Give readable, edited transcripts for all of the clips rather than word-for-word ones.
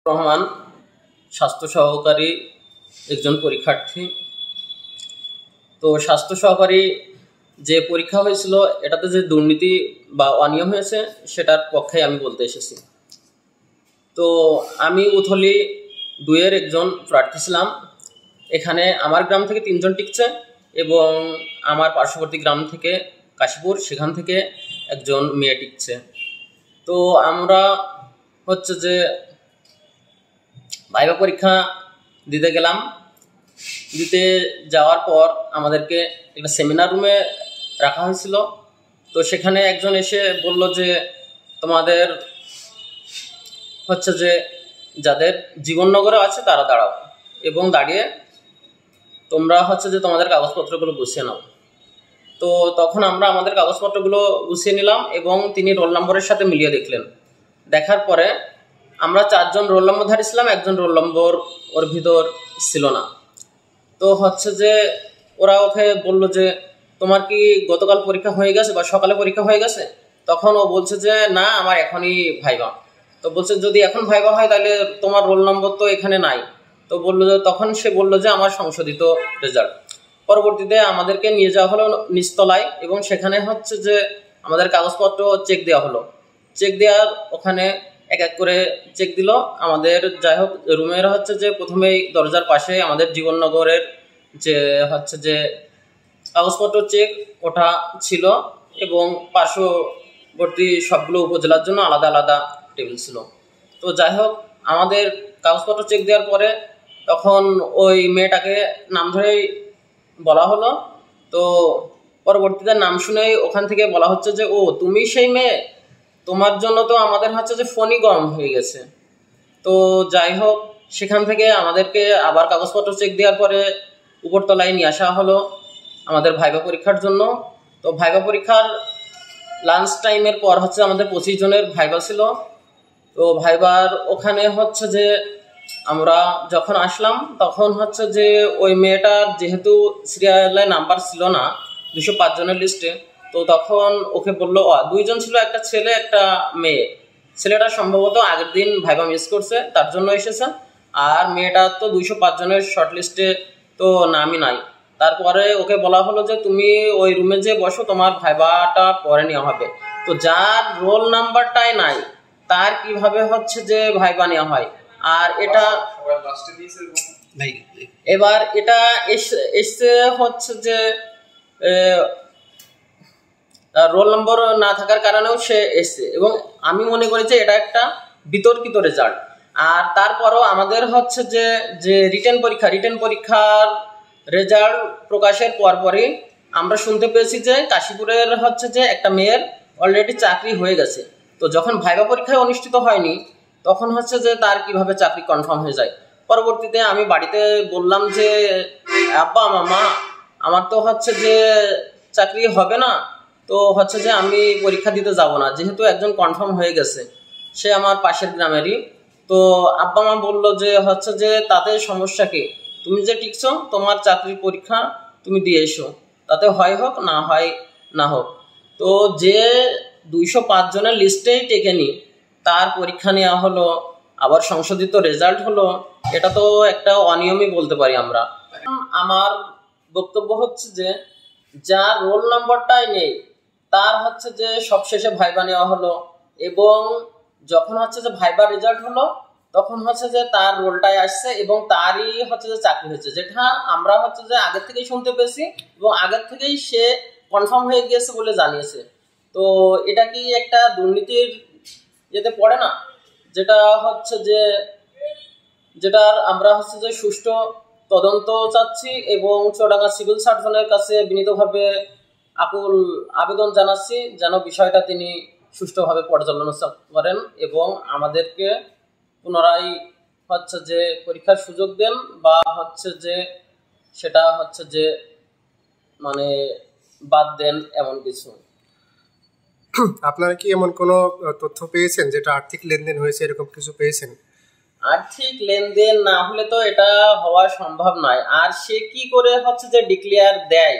রহমান স্বাস্থ্য সহকারী একজন পরীক্ষার্থী। তো স্বাস্থ্য সহকারী যে পরীক্ষা হয়েছিল এটাতে যে দুর্নীতি বা অনিয়ম হয়েছে সেটার পক্ষে আমি বলতে এসেছি। তো আমি উথলি 2-এর একজন প্রার্থী ছিলাম। এখানে আমার গ্রাম থেকে 3 জন টিকছে এবং আমার পার্শ্ববর্তী গ্রাম থেকে কাশীপুর সেখান থেকে একজন মেয়ে টিকছে। তো আমরা হচ্ছে যে ভাইভা পরীক্ষা দিতে গেলাম। দিতে যাওয়ার পর আমাদেরকে একটা সেমিনার রুমে রাখা হয়েছিল। তো সেখানে একজন এসে বলল যে তোমাদের হচ্ছে যে যাদের জীবননগরে আছে তারা দাঁড়াও এবং দাঁড়িয়ে তোমরা হচ্ছে যে তোমাদের কাগজপত্রগুলো গুছিয়ে নাও। তো তখন আমরা আমাদের কাগজপত্রগুলো গুছিয়ে নিলাম এবং তিনি রোল নম্বরের সাথে মিলিয়ে দেখলেন। দেখার পরে আমরা 4 জন রোল নম্বরধারী ছিলাম, একজন রোল নম্বর ওর ভিতর ছিল না। তো হচ্ছে যে ওরা ওকে বলল যে তোমার কি গতকাল পরীক্ষা হয়ে গেছে বা সকালে পরীক্ষা হয়ে গেছে? তখন ও বলছে যে না, আমার এখনই ভাইভা। তো বলছে যদি এখন ভাইভা হয় তাহলে তোমার রোল নম্বর তো এখানে নাই। তো বললো যে তখন সে বলল যে আমার সংশোধিত রেজাল্ট। পরবর্তীতে আমাদেরকে নিয়ে যাওয়া হলো নিচতলায় এবং সেখানে হচ্ছে যে আমাদের কাগজপত্র চেক দেওয়া হলো। চেক দেওয়ার ওখানে এক এক করে চেক দিল আমাদের। যাই হোক, রুমের হচ্ছে যে প্রথমেই দরজার পাশে আমাদের জীবননগরের যে হচ্ছে যে কাগজপত্র চেক ওটা ছিল এবং পার্শ্ববর্তী সবগুলো উপজেলার জন্য আলাদা আলাদা টেবিল ছিল। তো যাই হোক, আমাদের কাগজপত্র চেক দেওয়ার পরে তখন ওই মেয়েটাকে নাম ধরেই বলা হলো। তো পরবর্তীতে নাম শুনেই ওখান থেকে বলা হচ্ছে যে ও তুমি সেই মেয়ে, তোমার জন্য তো আমাদের হচ্ছে যে ফোনই গরম হয়ে গেছে। তো যাই হোক, সেখান থেকে আমাদেরকে আবার কাগজপত্র চেক দেওয়ার পরে উপরতলায় নিয়ে আসা হলো আমাদের ভাইভা পরীক্ষার জন্য। তো ভাইভা পরীক্ষার লাঞ্চ টাইমের পর হচ্ছে আমাদের 25 জনের ভাইভা ছিল। তো ভাইবার ওখানে হচ্ছে যে আমরা যখন আসলাম তখন হচ্ছে যে ওই মেয়েটার যেহেতু সিরিয়ালে নাম্বার ছিল না 205 জনের লিস্টে, তো তখন ওকে বললো 2 জন ছিল, একটা ছেলে একটা মেয়ে। ছেলেটা সম্ভবত আগের দিন ভাইভা মিস করছে তার জন্য এসেছে, আর মেয়েটা তো 205 জনের শর্ট লিস্টে তো নামই নাই। তারপরে ওকে বলা হলো যে তুমি ওই রুমে যে বসো, তোমার ভাইভাটা পরে নেওয়া হবে। তো যার রোল নাম্বারটাই নাই তার কিভাবে হচ্ছে যে ভাইভা নেওয়া হয়? আর এটা এবার এটা এসছে হচ্ছে যে রোল নম্বর না থাকার কারণেও সে এসছে এবং আমি মনে করি যে এটা একটা বিতর্কিত রেজাল্ট। আর তারপরও আমাদের হচ্ছে যে যে রিটেন পরীক্ষার রেজাল্ট প্রকাশের পরপরই আমরা শুনতে পেয়েছি যে কাশীপুরের হচ্ছে যে একটা মেয়ের অলরেডি চাকরি হয়ে গেছে। তো যখন ভাইভা পরীক্ষায় অনুষ্ঠিত হয়নি তখন হচ্ছে যে তার কিভাবে চাকরি কনফার্ম হয়ে যায়। পরবর্তীতে আমি বাড়িতে বললাম যে আব্বা মামা, আমার তো হচ্ছে যে চাকরি হবে না, তো হচ্ছে যে আমি পরীক্ষা দিতে যাব না, যেহেতু একজন কনফার্ম হয়ে গেছে, সে আমার পাশের গ্রামেরই। তো আব্বা মা বললো যে হচ্ছে যে তাতে সমস্যা কি, তুমি যে টিকছো তোমার চাকরির পরীক্ষা তুমি দিয়ে এসো, তাতে হয় হোক না হয় না হোক। তো যে 205 জনের লিস্টেই টেকেনি তার পরীক্ষা নেওয়া হলো, আবার সংশোধিত রেজাল্ট হলো, এটা তো একটা অনিয়মই বলতে পারি আমরা। আমার বক্তব্য হচ্ছে যে যার রোল নাম্বারটাই নেই তার হচ্ছে যে সবশেষে ভাইভা নেওয়া হলো এবং যখন হচ্ছে যে ভাইভা রেজাল্ট হলো তখন হচ্ছে যে তার রোলটাই আসছে এবং তারই হচ্ছে যে চাকরি হয়েছে, যেটা আমরা হচ্ছে যে আগের থেকেই শুনতে পেয়েছি এবং আগের থেকেই সে কনফার্ম হয়ে গিয়েছে বলে জানিয়েছে। তো এটা কি একটা দুর্নীতির যেতে পড়ে না? যেটা হচ্ছে যে যেটার আমরা হচ্ছে যে সুষ্ঠু তদন্ত চাচ্ছি এবং চুয়াডাঙ্গা সিভিল সার্জনের কাছে বিনীতভাবে আকুল আবেদন জানাচ্ছি যেন বিষয়টা তিনি সুষ্ঠুভাবে পর্যালোচনা করেন এবং আমাদেরকে পুনরায় হচ্ছে যে পরীক্ষার সুযোগ দেন বা হচ্ছে যে সেটা হচ্ছে যে মানে বাদ দেন এমন কিছু। আপনারা কি এমন কোনো তথ্য পেয়েছেন যেটা আর্থিক লেনদেন হয়েছে, এরকম কিছু পেয়েছেন? আর্থিক লেনদেন না হলে তো এটা হওয়া সম্ভব নয়। আর সে কি করে হচ্ছে যে ডিক্লেয়ার দেয়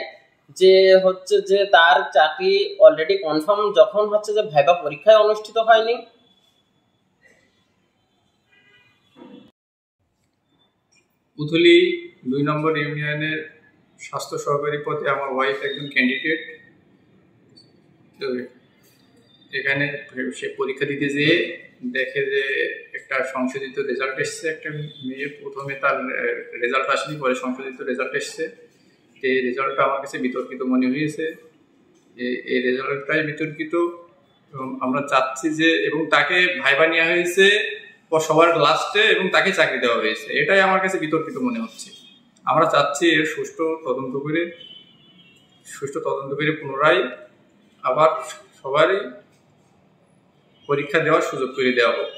যে হচ্ছে যে তার চাকরি অলরেডি কনফার্ম যখন হচ্ছে যে ভাইভা পরীক্ষায় অনুষ্ঠিত হয়নি? উথুলি 2 নম্বর ইউনিয়নের স্বাস্থ্য সহকারী পদে আমার ওয়াইফ একজন ক্যান্ডিডেট। তো এখানে সে পরীক্ষা দিতে যেয়ে দেখে যে একটা সংশোধিত রেজাল্ট এসছে। একটা মেয়ে প্রথমে তার রেজাল্ট আসেনি, পরে সংশোধিত রেজাল্ট এসছে। এই রেজাল্টটা আমার কাছে বিতর্কিত মনে হয়েছে। এই রেজাল্টটাই বিতর্কিত। আমরা চাচ্ছি যে, এবং তাকে ভাইবা নেওয়া হয়েছে সবার লাস্টে এবং তাকে চাকরি দেওয়া হয়েছে, এটাই আমার কাছে বিতর্কিত মনে হচ্ছে। আমরা চাচ্ছি এর সুষ্ঠু তদন্ত করে পুনরায় আবার সবারই পরীক্ষা দেওয়ার সুযোগ করে দেওয়া হোক।